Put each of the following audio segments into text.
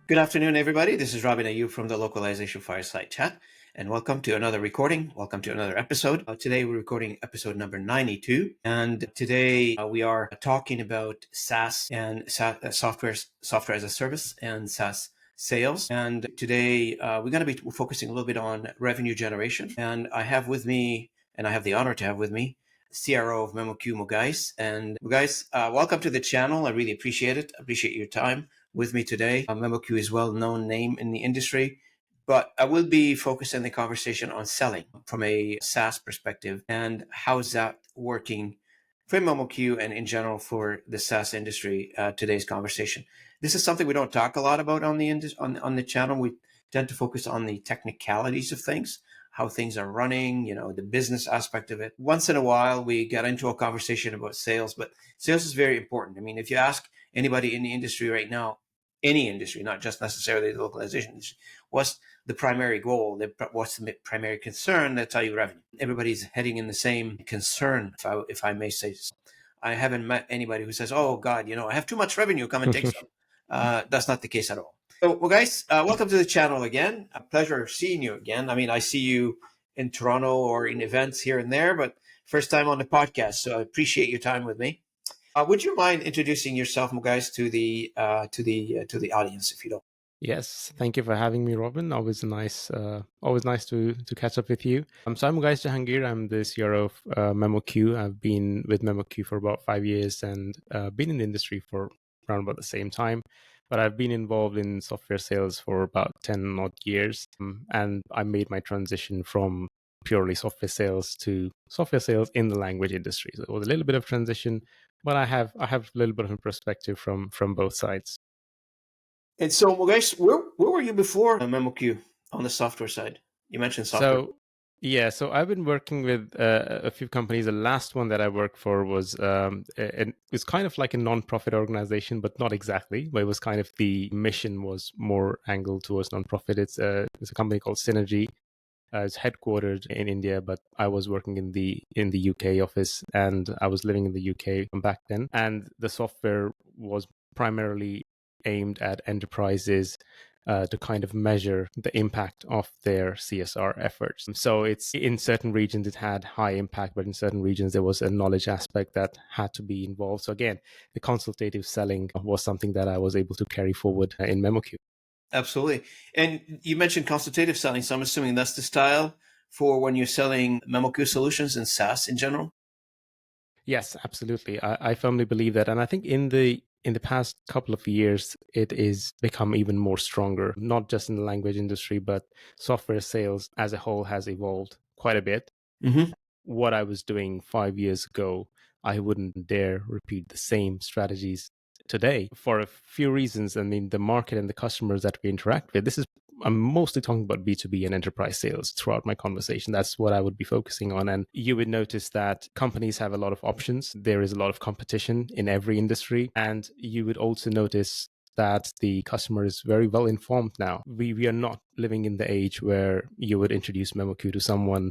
Good afternoon, everybody. This is Robin Ayoub from the Localization Fireside Chat, and welcome to another recording. Welcome to another episode. Today we're recording episode number 92, and today we are talking about SaaS and software as a service and SaaS sales. And today we're going to be focusing a little bit on revenue generation. And I have with me, and I have the honor to have with me, CRO of MemoQ Mugais. And Mugais, welcome to the channel. I really appreciate it. I appreciate your time with me today. MemoQ is a well-known name in the industry, but I will be focusing the conversation on selling from a SaaS perspective and how's that working for MemoQ and in general for the SaaS industry. Today's conversation. This is something we don't talk a lot about on the channel. We tend to focus on the technicalities of things, how things are running, the business aspect of it. Once in a while, we get into a conversation about sales, but sales is very important. I mean, if you ask anybody in the industry right now, any industry, not just necessarily the localization industry, what's the primary goal? What's the primary concern? They'll tell you revenue. Everybody's heading in the same concern, if I may say so. I haven't met anybody who says, oh God, I have too much revenue, come and take some. That's not the case at all. So, well, guys, welcome to the channel again. A pleasure seeing you again. I mean, I see you in Toronto or in events here and there, but first time on the podcast. So I appreciate your time with me. Would you mind introducing yourself, Mugais, to the audience, if you don't? Yes, thank you for having me, Robin. Always nice to catch up with you. So I'm Mugais Jahangir. I'm the CRO of MemoQ. I've been with MemoQ for about 5 years and been in the industry for around about the same time. But I've been involved in software sales for about 10 odd years, and I made my transition from purely software sales to software sales in the language industry. So it was a little bit of transition, but I have a little bit of a perspective from both sides. And so, guys, where were you before MemoQ on the software side? You mentioned software. So I've been working with a few companies. The last one that I worked for was it was kind of like a non-profit organization, but not exactly. But it was kind of the mission was more angled towards non-profit. It's a company called Synergy. It's headquartered in India, but I was working in the UK office, and I was living in the UK back then. And the software was primarily aimed at enterprises to kind of measure the impact of their CSR efforts. So it's in certain regions it had high impact, but in certain regions there was a knowledge aspect that had to be involved. So again, the consultative selling was something that I was able to carry forward in MemoQ. Absolutely. And you mentioned consultative selling, so I'm assuming that's the style for when you're selling MemoQ solutions and SaaS in general? Yes, absolutely. I firmly believe that. And I think in the past couple of years, it is become even more stronger, not just in the language industry, but software sales as a whole has evolved quite a bit. Mm-hmm. What I was doing 5 years ago, I wouldn't dare repeat the same strategies today for a few reasons. I mean, the market and the customers that we interact with, I'm mostly talking about B2B and enterprise sales throughout my conversation. That's what I would be focusing on. And you would notice that companies have a lot of options. There is a lot of competition in every industry. And you would also notice that the customer is very well informed now. We are not living in the age where you would introduce MemoQ to someone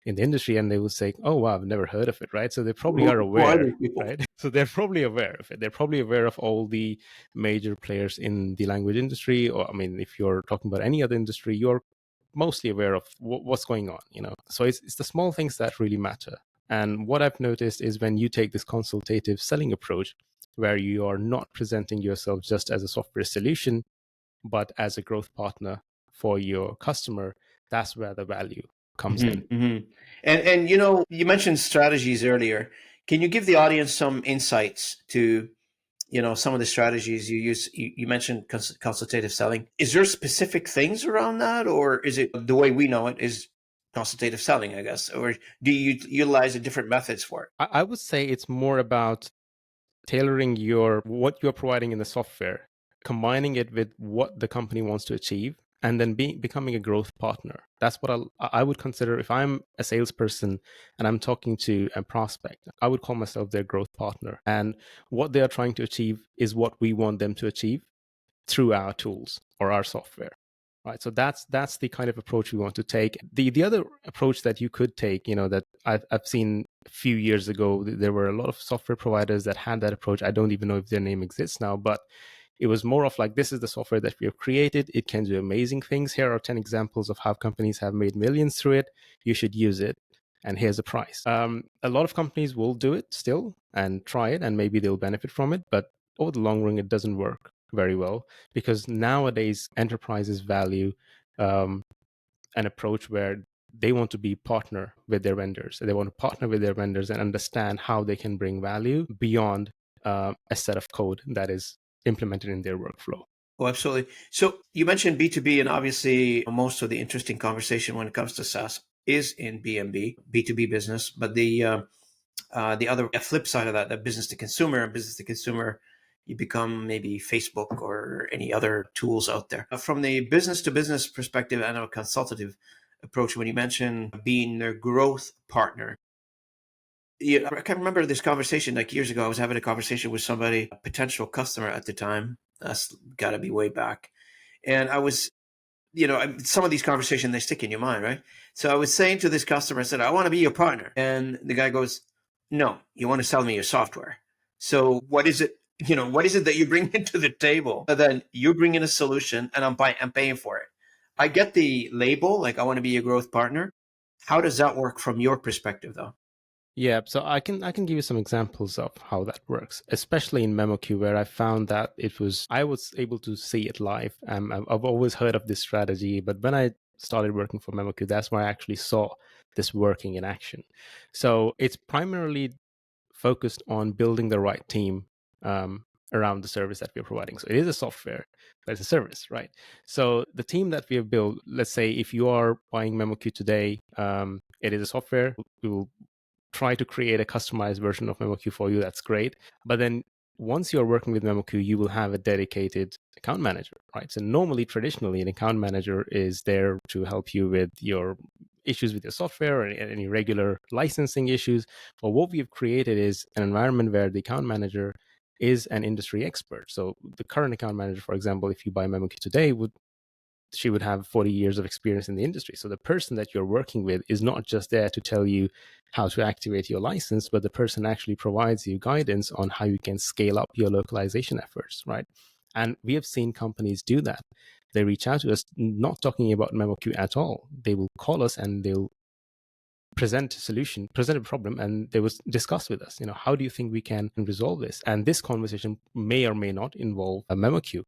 in the industry and they would say, oh, wow, I've never heard of it, right? So they probably are aware, right? So they're probably aware of it. They're probably aware of all the major players in the language industry. Or, I mean, if you're talking about any other industry, you're mostly aware of what's going on, So it's the small things that really matter. And what I've noticed is when you take this consultative selling approach, where you are not presenting yourself just as a software solution, but as a growth partner for your customer, that's where the value comes in. Mm-hmm. And you mentioned strategies earlier. Can you give the audience some insights to some of the strategies you use? You mentioned consultative selling. Is there specific things around that, or is it the way we know it is consultative selling, I guess, or do you utilize different methods for it? I would say it's more about tailoring what you're providing in the software, combining it with what the company wants to achieve, and then becoming a growth partner. That's what I would consider. If I'm a salesperson and I'm talking to a prospect, I would call myself their growth partner. And what they are trying to achieve is what we want them to achieve through our tools or our software. Right. So that's the kind of approach we want to take. The other approach that you could take, that I've seen a few years ago, there were a lot of software providers that had that approach. I don't even know if their name exists now, but It was more of like, this is the software that we have created. It can do amazing things. Here are 10 examples of how companies have made millions through it. You should use it. And here's the price. A lot of companies will do it still and try it, and maybe they'll benefit from it. But over the long run, it doesn't work very well, because nowadays enterprises value an approach where they want to be partner with their vendors. They want to partner with their vendors and understand how they can bring value beyond a set of code that is implemented in their workflow. Oh, absolutely. So you mentioned B2B, and obviously most of the interesting conversation when it comes to SaaS is in B2B, B2B business. But the other flip side of that, the business to consumer, you become maybe Facebook or any other tools out there. From the business to business perspective and a consultative approach, when you mention being their growth partner, I can remember this conversation like years ago. I was having a conversation with somebody, a potential customer at the time. That's got to be way back. And I was, some of these conversations, they stick in your mind, right? So I was saying to this customer, I said, I want to be your partner. And the guy goes, no, you want to sell me your software. So what is it? What is it that you bring into the table? And then you bring in a solution and I'm paying for it. I get the label, like I want to be your growth partner. How does that work from your perspective though? Yeah, so I can give you some examples of how that works, especially in MemoQ, where I found that I was able to see it live. I've always heard of this strategy, but when I started working for MemoQ, that's where I actually saw this working in action. So it's primarily focused on building the right team around the service that we're providing. So it is a software, but it's a service, right? So the team that we have built, let's say if you are buying MemoQ today, it is a software. We will try to create a customized version of MemoQ for you. That's great. But then once you're working with MemoQ, you will have a dedicated account manager, right? So normally, traditionally, an account manager is there to help you with your issues with your software or any regular licensing issues. But what we've created is an environment where the account manager is an industry expert. So the current account manager, for example, if you buy MemoQ today, she would have 40 years of experience in the industry. So the person that you're working with is not just there to tell you how to activate your license, but the person actually provides you guidance on how you can scale up your localization efforts, right? And we have seen companies do that. They reach out to us, not talking about MemoQ at all. They will call us and they'll present a problem, and they will discuss with us, how do you think we can resolve this? And this conversation may or may not involve a MemoQ.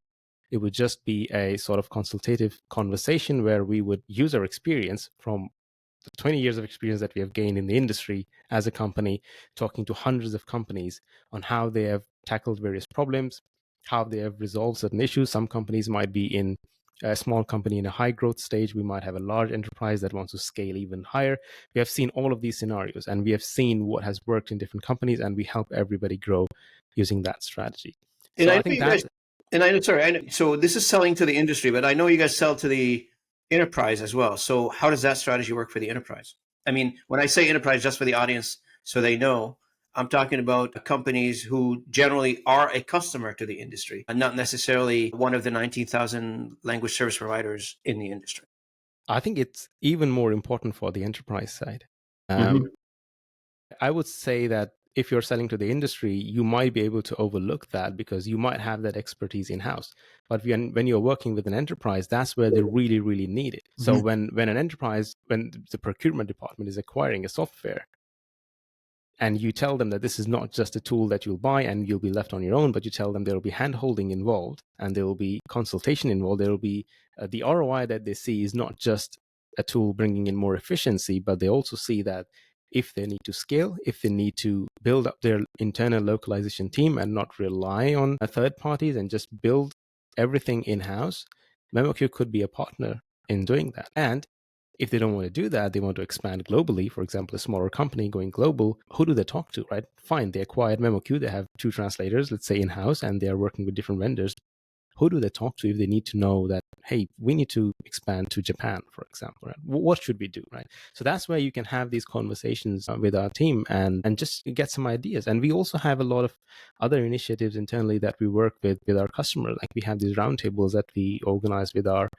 It would just be a sort of consultative conversation where we would use our experience from the 20 years of experience that we have gained in the industry as a company, talking to hundreds of companies on how they have tackled various problems, how they have resolved certain issues. Some companies might be in a small company in a high growth stage. We might have a large enterprise that wants to scale even higher. We have seen all of these scenarios, and we have seen what has worked in different companies, and we help everybody grow using that strategy. And So I I know think you guys, that I know, so this is selling to the industry, but I know you guys sell to the enterprise as well. So how does that strategy work for the enterprise? I mean, when I say enterprise, just for the audience, so they know, I'm talking about companies who generally are a customer to the industry and not necessarily one of the 19,000 language service providers in the industry. I think it's even more important for the enterprise side. Mhm. I would say that if you're selling to the industry, you might be able to overlook that because you might have that expertise in house. But when you're working with an enterprise, that's where they really, really need it. So when the procurement department is acquiring a software, and you tell them that this is not just a tool that you'll buy and you'll be left on your own, but you tell them there will be hand-holding involved and there will be consultation involved. There will be the ROI that they see is not just a tool bringing in more efficiency, but they also see that if they need to scale, if they need to build up their internal localization team and not rely on third parties and just build everything in-house, MemoQ could be a partner in doing that. And if they don't want to do that, they want to expand globally, for example, a smaller company going global, who do they talk to, right? Fine, they acquired MemoQ, they have 2 translators, let's say in-house, and they are working with different vendors. Who do they talk to if they need to know that, hey, we need to expand to Japan, for example, right? What should we do, right? So that's where you can have these conversations with our team and just get some ideas. And we also have a lot of other initiatives internally that we work with our customers. Like we have these roundtables that we organize with our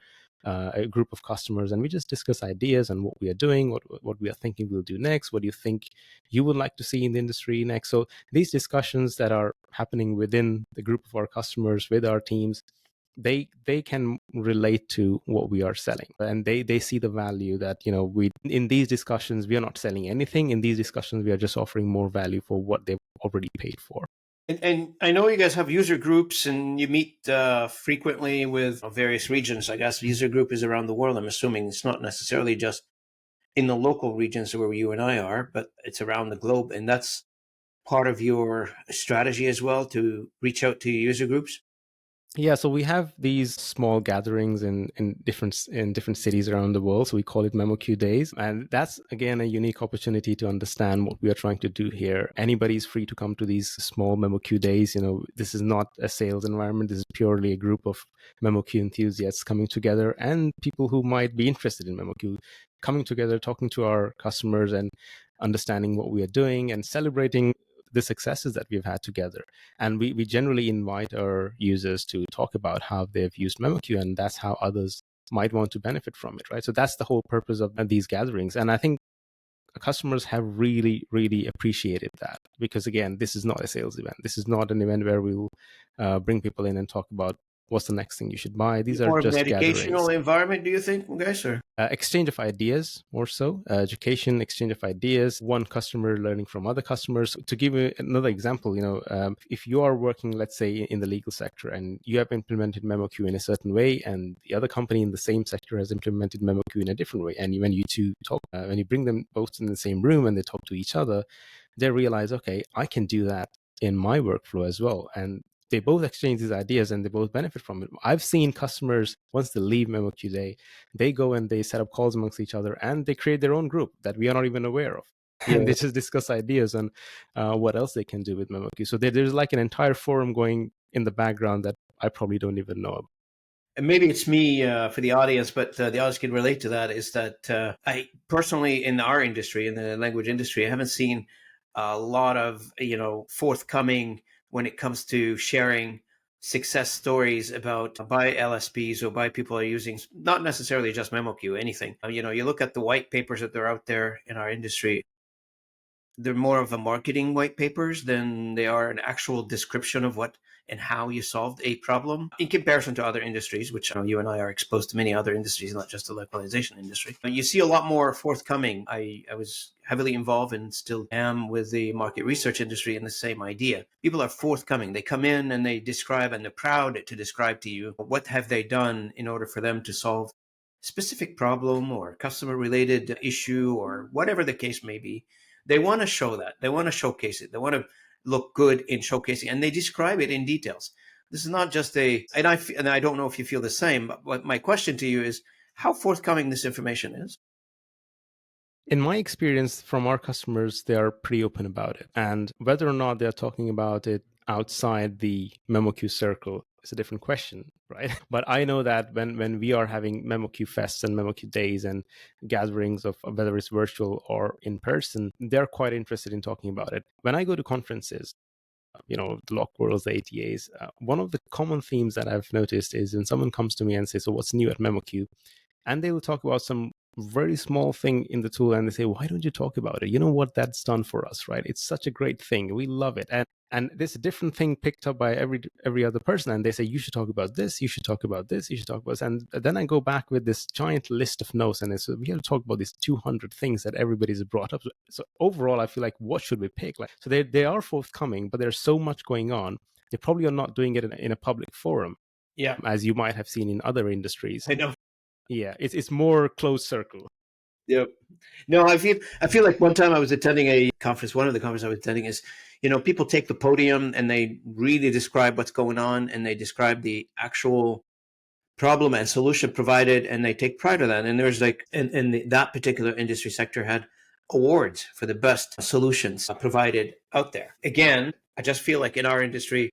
a group of customers, and we just discuss ideas and what we are doing, what we are thinking we'll do next. What do you think you would like to see in the industry next? So these discussions that are happening within the group of our customers, with our teams, they can relate to what we are selling, and they see the value that, we, in these discussions, we are not selling anything. In these discussions, we are just offering more value for what they've already paid for. And I know you guys have user groups and you meet frequently with various regions. I guess user group is around the world. I'm assuming it's not necessarily just in the local regions where you and I are, but it's around the globe. And that's part of your strategy as well, to reach out to user groups. Yeah, so we have these small gatherings in different cities around the world. So we call it MemoQ Days, and that's again a unique opportunity to understand what we are trying to do here. Anybody's free to come to these small MemoQ Days. This is not a sales environment. This is purely a group of MemoQ enthusiasts coming together, and people who might be interested in MemoQ coming together, talking to our customers and understanding what we are doing and celebrating the successes that we've had together. And we generally invite our users to talk about how they've used MemoQ, and that's how others might want to benefit from it, right? So that's the whole purpose of these gatherings. And I think customers have really, really appreciated that, because again, this is not a sales event. This is not an event where we'll bring people in and talk about what's the next thing you should buy. These are More of an just educational gatherings. environment, do you think, guys? Or Exchange of ideas, more so education, exchange of ideas, one customer learning from other customers. To give you another example, if you are working, let's say, in the legal sector, and you have implemented MemoQ in a certain way, and the other company in the same sector has implemented MemoQ in a different way, and when you two talk, when you bring them both in the same room and they talk to each other, they realize, okay, I can do that in my workflow as well. And they both exchange these ideas and they both benefit from it. I've seen customers, once they leave MemoQ Day, they go and they set up calls amongst each other and they create their own group that we are not even aware of. yeah. And they just discuss ideas on what else they can do with MemoQ. So there's like an entire forum going in the background that I probably don't even know about. And maybe it's me for the audience, but the audience can relate to that, is that I personally, in our industry, in the language industry, I haven't seen a lot of, forthcoming when it comes to sharing success stories about by LSPs or by people who are using, not necessarily just MemoQ, anything. You look at the white papers that are out there in our industry, they're more of a marketing white papers than they are an actual description of what and how you solved a problem in comparison to other industries, which you and I are exposed to many other industries, not just the localization industry. You see a lot more forthcoming. I was heavily involved and still am with the market research industry in the same idea. People are forthcoming. They come in and they describe, and they're proud to describe to you what have they done in order for them to solve specific problem or customer related issue or whatever the case may be. They want to show that. They want to showcase it. They want to look good in showcasing, and they describe it in details. This is not just and I don't know if you feel the same, but my question to you is how forthcoming this information is. In my experience from our customers, they are pretty open about it. And whether or not they're talking about it outside the MemoQ circle is a different question, right? But I know that when we are having MemoQ fests and MemoQ days and gatherings of whether it's virtual or in person, they're quite interested in talking about it. When I go to conferences, the Lock Worlds, the ATAs, one of the common themes that I've noticed is when someone comes to me and says, so what's new at MemoQ? And they will talk about some very small thing in the tool and they say, why don't you talk about it? You know what that's done for us, right? It's such a great thing. We love it. And there's a different thing picked up by every other person. And they say, you should talk about this, you should talk about this, you should talk about this. And then I go back with this giant list of notes and I say, we have to talk about these 200 things that everybody's brought up. So overall, I feel like, what should we pick? So they are forthcoming, but there's so much going on. They probably are not doing it in a public forum, Yeah, as you might have seen in other industries. I know. Yeah, it's more closed circle. Yep. No, I feel like one time I was attending a conference. One of the conferences I was attending is, people take the podium and they really describe what's going on and they describe the actual problem and solution provided, and they take pride in that. And there's that particular industry sector had awards for the best solutions provided out there. Again, I just feel like in our industry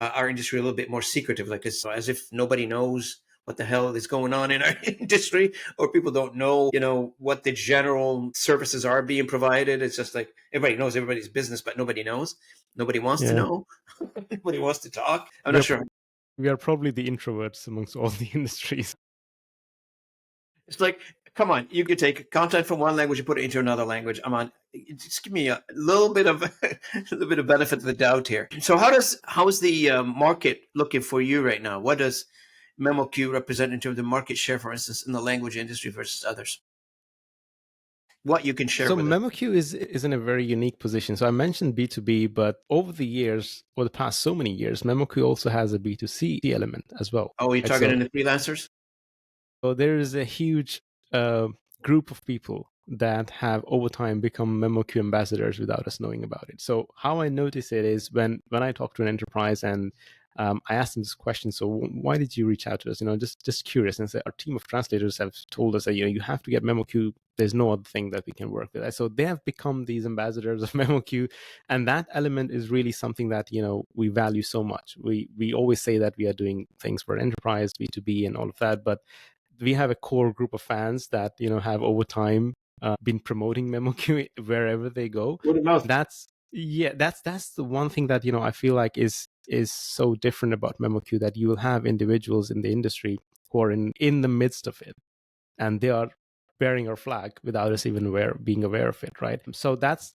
a little bit more secretive, like it's as if nobody knows what the hell is going on in our industry, or people don't know, what the general services are being provided. It's just like everybody knows everybody's business, but nobody knows. Nobody wants to know. Nobody wants to talk. I'm not sure. We are probably the introverts amongst all the industries. It's like Come on, you could take content from one language and put it into another language. I'm on. Just give me a little bit of a little bit of benefit of the doubt here. So how is the market looking for you right now? What does MemoQ represent in terms of market share, for instance, in the language industry versus others? What you can share So with us? MemoQ is in a very unique position. So I mentioned B2B, but over the years, over the past so many years, MemoQ also has a B2C element as well. Oh, you're Right? So targeting the freelancers? So there is a huge group of people that have over time become MemoQ ambassadors without us knowing about it. So how I notice it is when I talk to an enterprise and I ask them this question. So why did you reach out to us? Just curious. And say our team of translators have told us that you have to get MemoQ. There's no other thing that we can work with. So they have become these ambassadors of MemoQ, and that element is really something that we value so much. We always say that we are doing things for enterprise, B2B, and all of that, but we have a core group of fans that have over time been promoting MemoQ wherever they go. Word of mouth. That's the one thing that I feel like is so different about MemoQ, that you will have individuals in the industry who are in the midst of it, and they are bearing our flag without us even being aware of it, right? So that's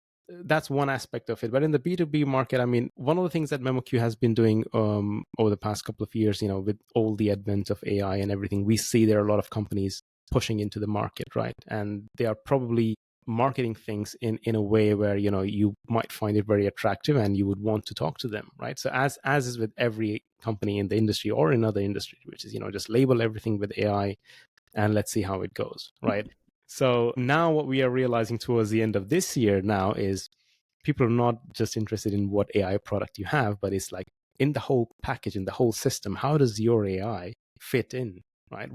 one aspect of it. But in the B2B market, I mean, one of the things that MemoQ has been doing over the past couple of years, with all the advent of AI and everything, we see there are a lot of companies pushing into the market, right? And they are probably marketing things in a way where you might find it very attractive and you would want to talk to them, right? So as is with every company in the industry or in other industry, which is just label everything with AI and let's see how it goes, right? So now what we are realizing towards the end of this year now is people are not just interested in what AI product you have, but it's like in the whole package, in the whole system, how does your AI fit in, right?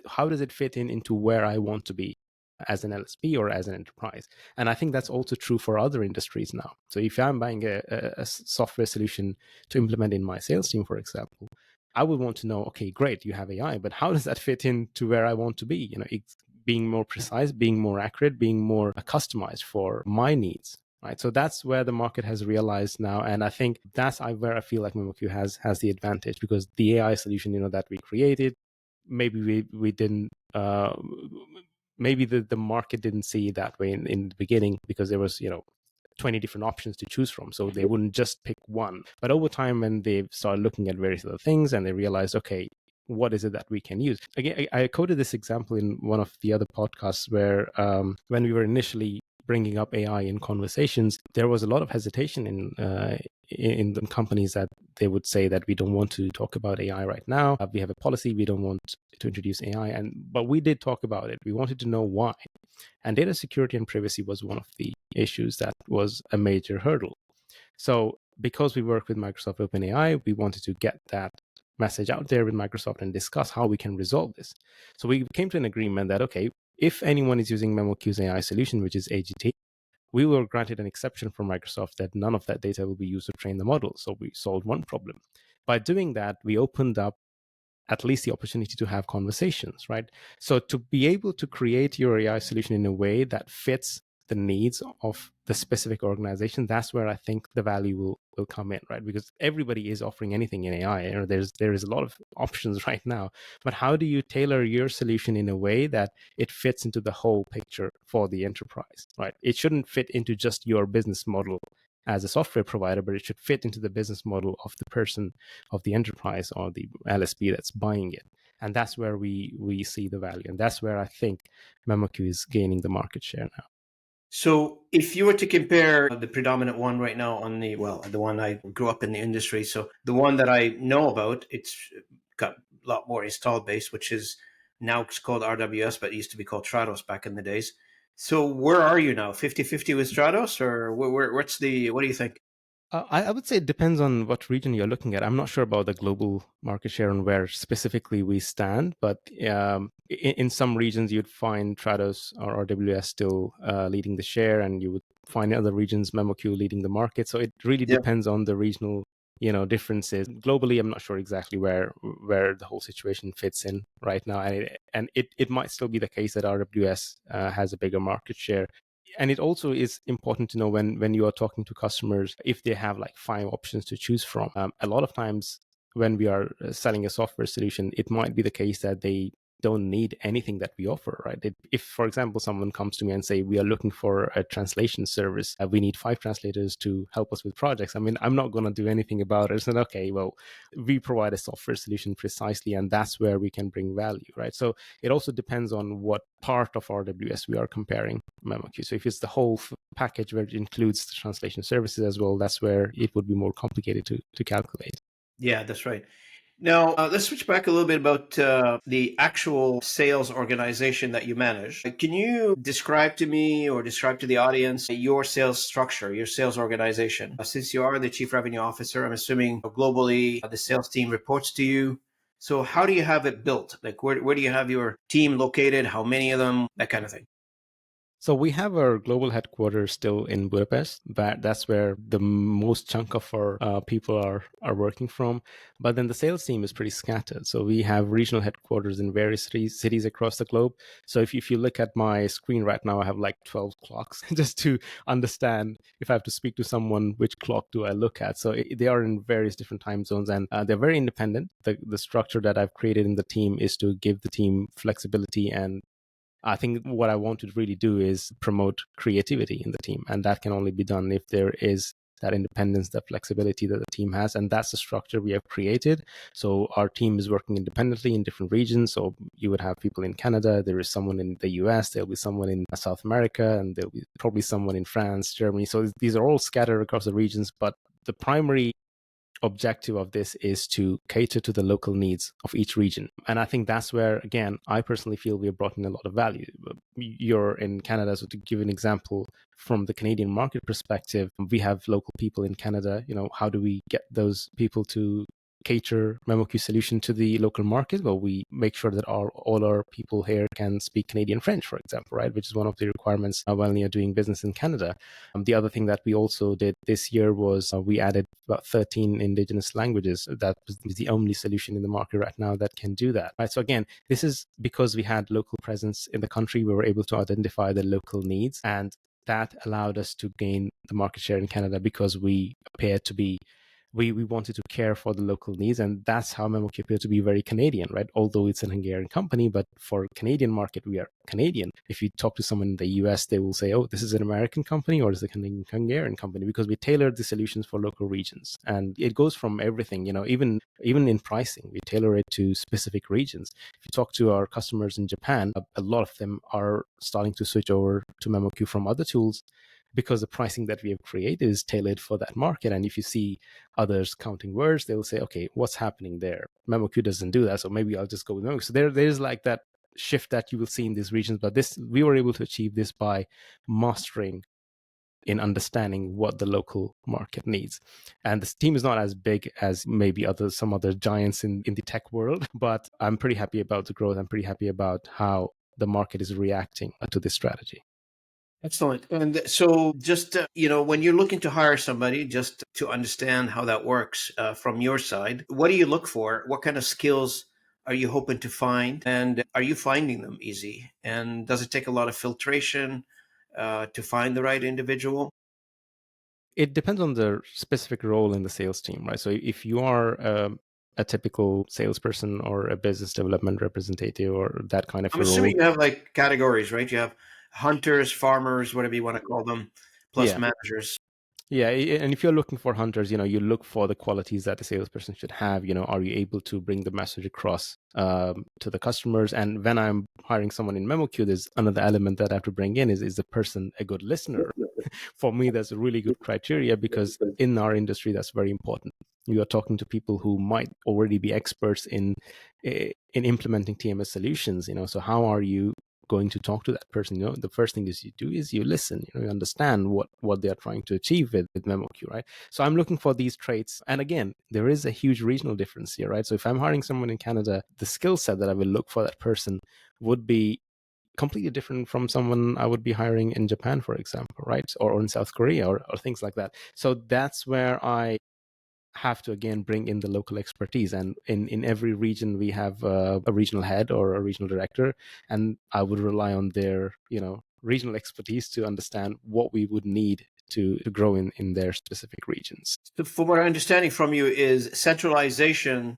How does it fit into where I want to be as an LSP or as an enterprise? And I think that's also true for other industries now. So if I'm buying a software solution to implement in my sales team, for example, I would want to know, okay, great, you have AI, but how does that fit into where I want to be? It's being more precise, being more accurate, being more customized for my needs, right? So that's where the market has realized now, and I think that's where I feel like MemoQ has the advantage, because the AI solution that we created, maybe we didn't. Maybe the market didn't see it that way in the beginning, because there was 20 different options to choose from, so they wouldn't just pick one. But over time, when they started looking at various other things and they realized, okay, what is it that we can use? Again, I quoted this example in one of the other podcasts where when we were initially bringing up AI in conversations, there was a lot of hesitation in the companies that they would say that we don't want to talk about AI right now. We have a policy, we don't want to introduce AI, but we did talk about it. We wanted to know why. And data security and privacy was one of the issues that was a major hurdle. So because we work with Microsoft OpenAI, we wanted to get that message out there with Microsoft and discuss how we can resolve this. So we came to an agreement that, okay, if anyone is using MemoQ's AI solution, which is AGT, we were granted an exception from Microsoft that none of that data will be used to train the model. So we solved one problem. By doing that, we opened up at least the opportunity to have conversations, right? So to be able to create your AI solution in a way that fits the needs of the specific organization, that's where I think the value will come in, right? Because everybody is offering anything in AI. There is a lot of options right now, but how do you tailor your solution in a way that it fits into the whole picture for the enterprise, right? It shouldn't fit into just your business model as a software provider, but it should fit into the business model of the person, of the enterprise or the LSP that's buying it. And that's where we see the value. And that's where I think MemoQ is gaining the market share now. So if you were to compare the predominant one right now on the one I grew up in the industry, so the one that I know about, it's got a lot more installed base, which is now it's called RWS, but it used to be called Trados back in the days. So where are you now? 50-50 with Trados, or what do you think? I would say it depends on what region you're looking at. I'm not sure about the global market share and where specifically we stand, but in some regions you'd find Trados or RWS still leading the share, and you would find in other regions MemoQ leading the market. So it really depends on the regional differences. Globally, I'm not sure exactly where the whole situation fits in right now, and it might still be the case that RWS has a bigger market share. And it also is important to know when you are talking to customers, if they have like 5 options to choose from. A lot of times when we are selling a software solution, it might be the case that they don't need anything that we offer, right? If, for example, someone comes to me and say, we are looking for a translation service, we need 5 translators to help us with projects. I mean, I'm not going to do anything about it. So, okay, well, we provide a software solution precisely, and that's where we can bring value, right? So it also depends on what part of RWS we are comparing MemoQ. So if it's the whole package where it includes the translation services as well, that's where it would be more complicated to calculate. Yeah, that's right. Now, let's switch back a little bit about the actual sales organization that you manage. Can you describe to me or describe to the audience your sales structure, your sales organization? Since you are the chief revenue officer, I'm assuming globally the sales team reports to you. So how do you have it built? Like where do you have your team located? How many of them? That kind of thing. So we have our global headquarters still in Budapest. That's where the most chunk of our people are working from. But then the sales team is pretty scattered. So we have regional headquarters in various cities across the globe. So if you look at my screen right now, I have like 12 clocks just to understand if I have to speak to someone, which clock do I look at? So they are in various different time zones, and they're very independent. The structure that I've created in the team is to give the team flexibility, and I think what I want to really do is promote creativity in the team. And that can only be done if there is that independence, that flexibility that the team has. And that's the structure we have created. So our team is working independently in different regions. So you would have people in Canada, there is someone in the US, there'll be someone in South America, and there'll be probably someone in France, Germany. So these are all scattered across the regions, but the primary objective of this is to cater to the local needs of each region. And I think that's where, again, I personally feel we have brought in a lot of value. You're in Canada, so to give an example, from the Canadian market perspective, we have local people in Canada. How do we get those people to cater MemoQ solution to the local market? Well, we make sure that all our people here can speak Canadian French, for example, right? Which is one of the requirements when you're doing business in Canada. The other thing that we also did this year was we added about 13 indigenous languages. That was the only solution in the market right now that can do that, right? So again, this is because we had local presence in the country. We were able to identify the local needs, and that allowed us to gain the market share in Canada because we appeared to be we wanted to care for the local needs, and that's how MemoQ appeared to be very Canadian, right? Although it's an Hungarian company, but for Canadian market, we are Canadian. If you talk to someone in the US, they will say, oh, this is an American company or is it a Hungarian company? Because we tailored the solutions for local regions. And it goes from everything, even in pricing, we tailor it to specific regions. If you talk to our customers in Japan, a lot of them are starting to switch over to MemoQ from other tools because the pricing that we have created is tailored for that market. And if you see others counting words, they will say, okay, what's happening there? MemoQ doesn't do that, so maybe I'll just go with MemoQ. So there's like that shift that you will see in these regions. But we were able to achieve this by mastering in understanding what the local market needs. And this team is not as big as maybe some other giants in the tech world, but I'm pretty happy about the growth. I'm pretty happy about how the market is reacting to this strategy. Excellent. And so just, when you're looking to hire somebody, just to understand how that works from your side, what do you look for? What kind of skills are you hoping to find? And are you finding them easy? And does it take a lot of filtration to find the right individual? It depends on the specific role in the sales team, right? So if you are a typical salesperson or a business development representative or that kind of I'm a role. assuming you have like categories, right? You have hunters, farmers, whatever you want to call them, plus Yeah. managers. Yeah, and if you're looking for hunters, you look for the qualities that the salesperson should have. Are you able to bring the message across to the customers? And when I'm hiring someone in MemoQ, there's another element that I have to bring in is the person a good listener? For me, that's a really good criteria because in our industry, that's very important. You are talking to people who might already be experts in implementing TMS solutions. So how are you going to talk to that person? The first thing is you listen. You understand what they are trying to achieve with MemoQ, right? So I'm looking for these traits, and again, there is a huge regional difference here, right? So if I'm hiring someone in Canada, the skill set that I will look for that person would be completely different from someone I would be hiring in Japan, for example, right? Or in South Korea or things like that. So that's where I have to again bring in the local expertise, and in every region we have a regional head or a regional director, and I would rely on their regional expertise to understand what we would need to grow in their specific regions. So from what I'm understanding from you is centralization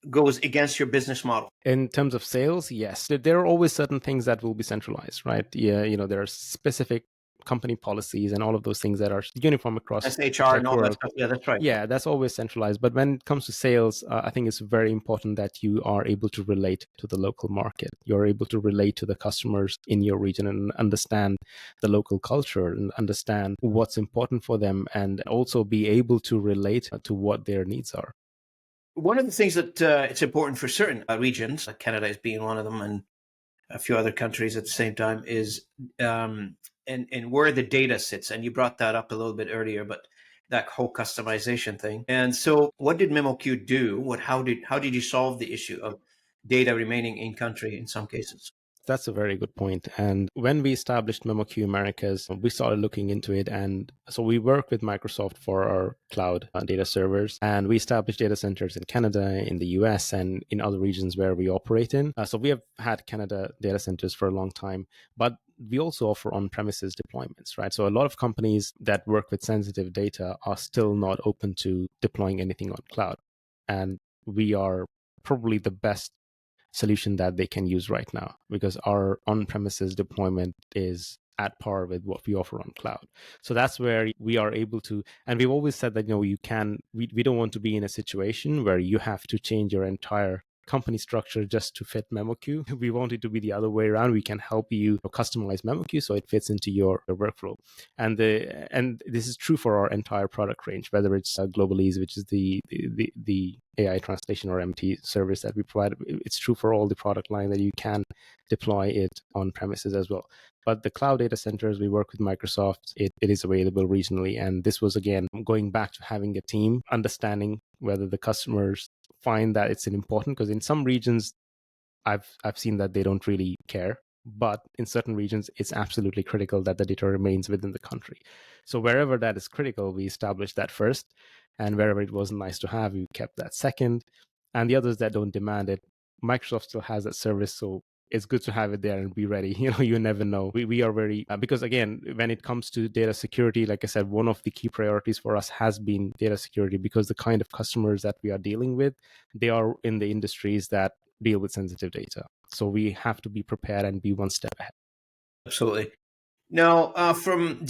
goes against your business model. In terms of sales, yes, there are always certain things that will be centralized, right? Yeah, there are specific company policies and all of those things that are uniform across That's HR and all that sectoral. stuff. Yeah, that's right. Yeah, that's always centralized. But when it comes to sales, I think it's very important that you are able to relate to the local market. You're able to relate to the customers in your region and understand the local culture and understand what's important for them, and also be able to relate to what their needs are. One of the things that it's important for certain regions, like Canada is being one of them, and a few other countries at the same time, is and where the data sits. And you brought that up a little bit earlier, but that whole customization thing. And so, what did MemoQ do? How did you solve the issue of data remaining in country in some cases? That's a very good point. And when we established MemoQ Americas, we started looking into it. And so we work with Microsoft for our cloud data servers. And we established data centers in Canada, in the US, and in other regions where we operate in. So we have had Canada data centers for a long time, but we also offer on-premises deployments, right? So a lot of companies that work with sensitive data are still not open to deploying anything on cloud. And we are probably the best solution that they can use right now, because our on-premises deployment is at par with what we offer on cloud. So that's where we are able to, and we've always said that, we don't want to be in a situation where you have to change your entire company structure just to fit MemoQ. We want it to be the other way around. We can help you customize MemoQ so it fits into your workflow. And this is true for our entire product range, whether it's Global-ease, which is the AI translation or MT service that we provide. It's true for all the product line that you can deploy it on premises as well. But the cloud data centers, we work with Microsoft. It is available regionally. And this was, again, going back to having a team, understanding whether the customers find that it's important, because in some regions, I've seen that they don't really care. But in certain regions, it's absolutely critical that the data remains within the country. So wherever that is critical, we establish that first. And wherever it was nice to have, we kept that second. And the others that don't demand it, Microsoft still has that service. So it's good to have it there and be ready. You never know. We are very, because again, when it comes to data security, like I said, one of the key priorities for us has been data security, because the kind of customers that we are dealing with, they are in the industries that deal with sensitive data. So we have to be prepared and be one step ahead. Absolutely. Now, from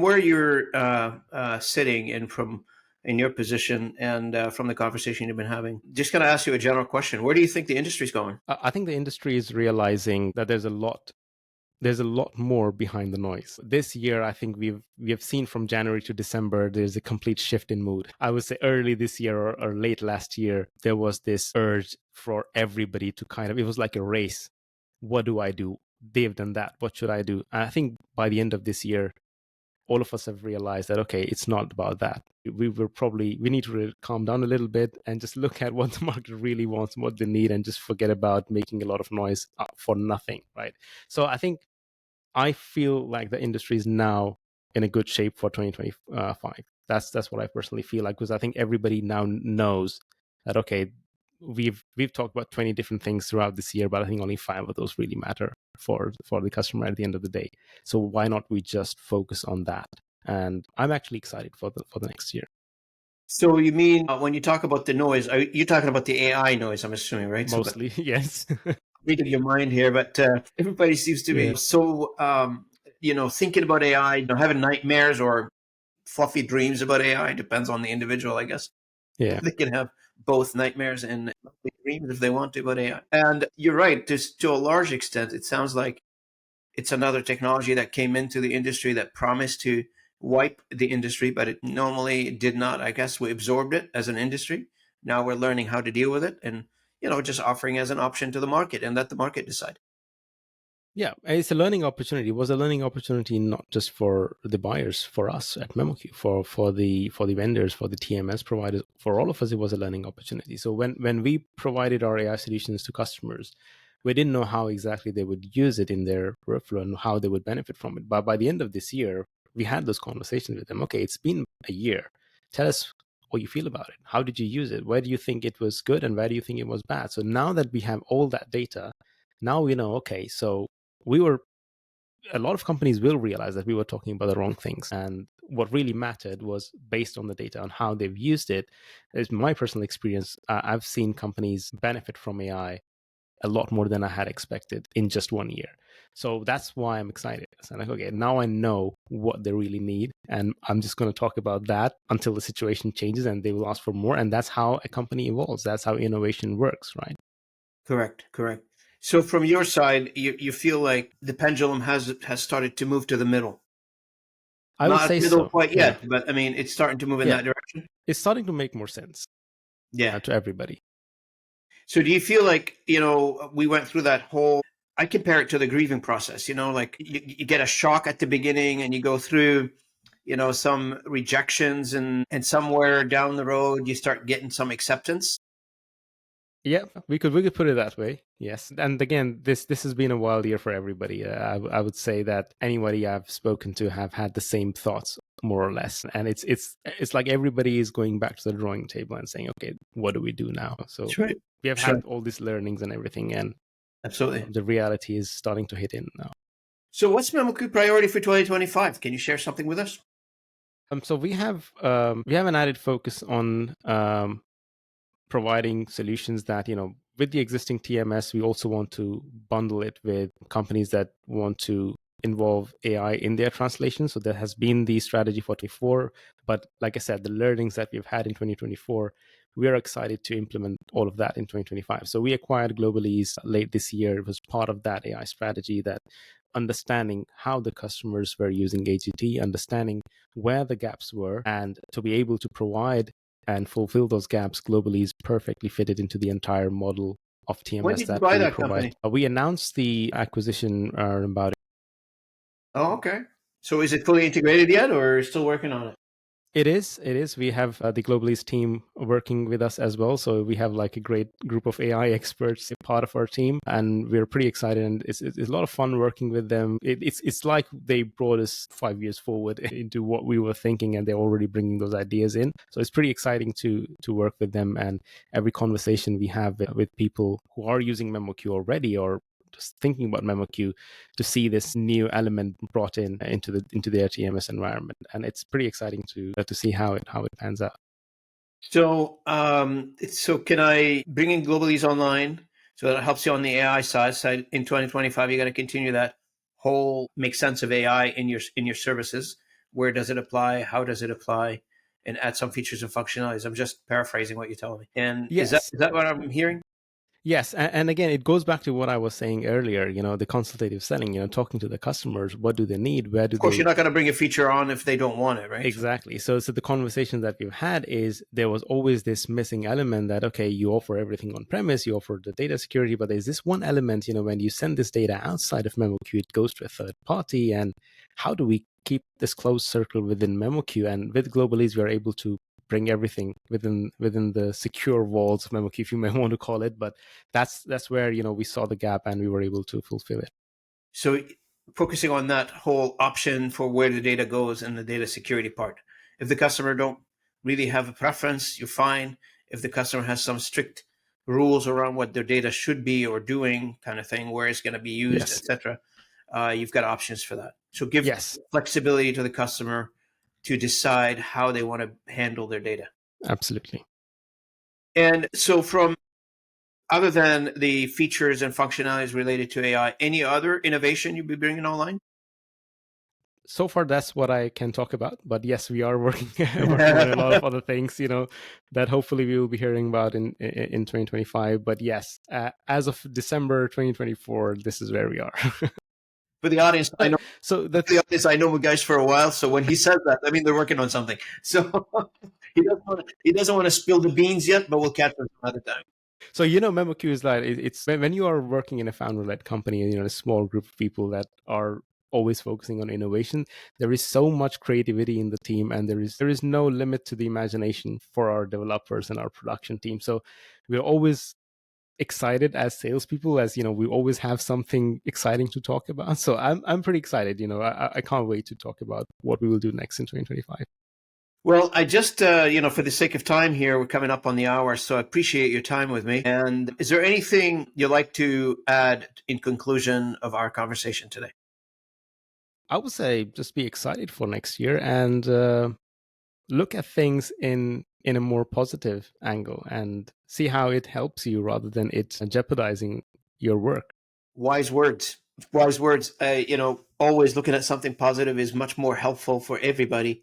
where you're sitting and from in your position and from the conversation you've been having, just going to ask you a general question. Where do you think the industry's going? I think the industry is realizing that there's a lot more behind the noise. This year, I think we have seen from January to December, there's a complete shift in mood. I would say early this year or late last year, there was this urge for everybody to it was like a race. What do I do? They've done that. What should I do? And I think by the end of this year, all of us have realized that, okay, it's not about that. We need to calm down a little bit and just look at what the market really wants, what they need, and just forget about making a lot of noise for nothing, right? So I feel like the industry is now in a good shape for 2025. That's what I personally feel like, because I think everybody now knows that, okay, we've talked about 20 different things throughout this year, but I think only 5 of those really matter for the customer at the end of the day. So why not we just focus on that? And I'm actually excited for the next year. So you mean when you talk about the noise, are you talking about the AI noise? I'm assuming, right? Mostly, So, yes. reading your mind here, but everybody seems to Yeah. be so thinking about AI, having nightmares or fluffy dreams about AI. Depends on the individual, I guess. Yeah. They can have both nightmares and fluffy dreams if they want to about AI. And you're right. To a large extent, it sounds like it's another technology that came into the industry that promised to wipe the industry, but it normally did not. I guess we absorbed it as an industry. Now we're learning how to deal with it and, just offering as an option to the market and let the market decide. Yeah, it's a learning opportunity. It was a learning opportunity not just for the buyers, for us at MemoQ, for the vendors, for the TMS providers, for all of us, it was a learning opportunity. So when we provided our AI solutions to customers, we didn't know how exactly they would use it in their workflow and how they would benefit from it. But by the end of this year, we had those conversations with them. Okay, it's been a year. Tell us what you feel about it. How did you use it? Where do you think it was good and where do you think it was bad? So now that we have all that data, now we know, okay, so we were a lot of companies will realize that we were talking about the wrong things. And what really mattered was based on the data on how they've used it. Is my personal experience. I've seen companies benefit from AI a lot more than I had expected in just 1 year. So that's why I'm excited. So I'm like, okay, now I know what they really need. And I'm just going to talk about that until the situation changes and they will ask for more. And that's how a company evolves. That's how innovation works, right? Correct, correct. So from your side, you feel like the pendulum has started to move to the middle. I would Not say middle so. quite Yeah. yet, but I mean, it's starting to move in Yeah. that direction. It's starting to make more sense Yeah. to everybody. So do you feel like, we went through that whole, I compare it to the grieving process, like you get a shock at the beginning and you go through, some rejections and somewhere down the road, you start getting some acceptance. Yeah, we could put it that way. Yes, and again, this has been a wild year for everybody. I would say that anybody I've spoken to have had the same thoughts, more or less, and it's like everybody is going back to the drawing table and saying, okay, what do we do now? So That's right. we have That's right. had all these learnings and everything, and Absolutely. the reality is starting to hit in now. So what's MemoQ priority for 2025? Can you share something with us? So we have an added focus on providing solutions that, with the existing TMS, we also want to bundle it with companies that want to involve AI in their translation. So that has been the strategy for 24. But like I said, the learnings that we've had in 2024, we are excited to implement all of that in 2025. So we acquired Globalease late this year. It was part of that AI strategy, that understanding how the customers were using AGT, understanding where the gaps were, and to be able to provide and fulfill those gaps globally is perfectly fitted into the entire model of When TMS did you that buy we that provide. company? We announced the acquisition about. Oh, okay. So is it fully integrated yet or still working on it? It is. We have the Globalease team working with us as well. So we have like a great group of AI experts part of our team, and we're pretty excited. And it's a lot of fun working with them. It's like they brought us 5 years forward into what we were thinking, and they're already bringing those ideas in. So it's pretty exciting to work with them. And every conversation we have with people who are using MemoQ already or just thinking about MemoQ, to see this new element brought into their TMS environment, and it's pretty exciting to see how it pans out. So, so can I bring in Globalease online so that it helps you on the AI side? So in 2025, you got to continue that whole make sense of AI in your services. Where does it apply? How does it apply? And add some features and functionalities. I'm just paraphrasing what you tell me. And Yes. is that what I'm hearing? Yes, and again, it goes back to what I was saying earlier. The consultative selling. Talking to the customers, what do they need? Where do Of course, they you're not going to bring a feature on if they don't want it, right? exactly? So the conversation that we've had is there was always this missing element that, okay, you offer everything on premise, you offer the data security, but there's this one element. When you send this data outside of MemoQ, it goes to a third party, and how do we keep this closed circle within MemoQ? And with Globalease, we are able to bring everything within the secure walls of MemoQ, if you may want to call it. But that's where we saw the gap and we were able to fulfill it. So focusing on that whole option for where the data goes and the data security part. If the customer don't really have a preference, you're fine. If the customer has some strict rules around what their data should be or doing, kind of thing, where it's going to be used, Yes. etc., you've got options for that. So give Yes. flexibility to the customer to decide how they want to handle their data. Absolutely. And so from other than the features and functionalities related to AI, any other innovation you'll be bringing online? So far, that's what I can talk about. But yes, we are working working on a lot of other things, that hopefully we will be hearing about in 2025. But yes, as of December 2024, this is where we are. For the audience, I know. So For the audience, I know Mugais for a while. So when he says that, I mean they're working on something. So he doesn't want to spill the beans yet, but we'll catch him some other time. So MemoQ is like it's when you are working in a founder-led company, a small group of people that are always focusing on innovation. There is so much creativity in the team, and there is no limit to the imagination for our developers and our production team. So we're always excited as salespeople, as we always have something exciting to talk about. So I'm pretty excited. I can't wait to talk about what we will do next in 2025. Well, I just, for the sake of time here, we're coming up on the hour, so I appreciate your time with me. And is there anything you'd like to add in conclusion of our conversation today? I would say just be excited for next year and look at things in a more positive angle and see how it helps you rather than it jeopardizing your work. Wise words. Wise words. Always looking at something positive is much more helpful for everybody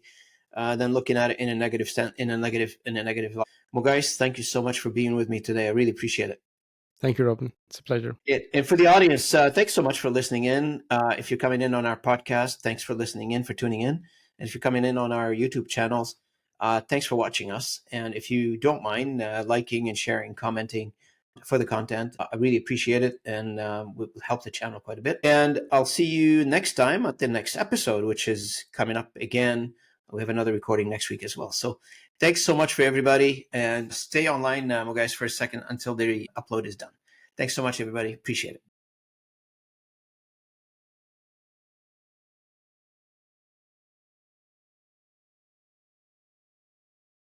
than looking at it in a negative sense, in a negative light. Well, guys, thank you so much for being with me today. I really appreciate it. Thank you, Robin. It's a pleasure. And for the audience, thanks so much for listening in. If you're coming in on our podcast, thanks for listening in, for tuning in. And if you're coming in on our YouTube channels, thanks for watching us. And if you don't mind liking and sharing, commenting for the content, I really appreciate it, and will help the channel quite a bit. And I'll see you next time at the next episode, which is coming up again. We have another recording next week as well. So thanks so much for everybody, and stay online, guys, for a second until the upload is done. Thanks so much, everybody. Appreciate it.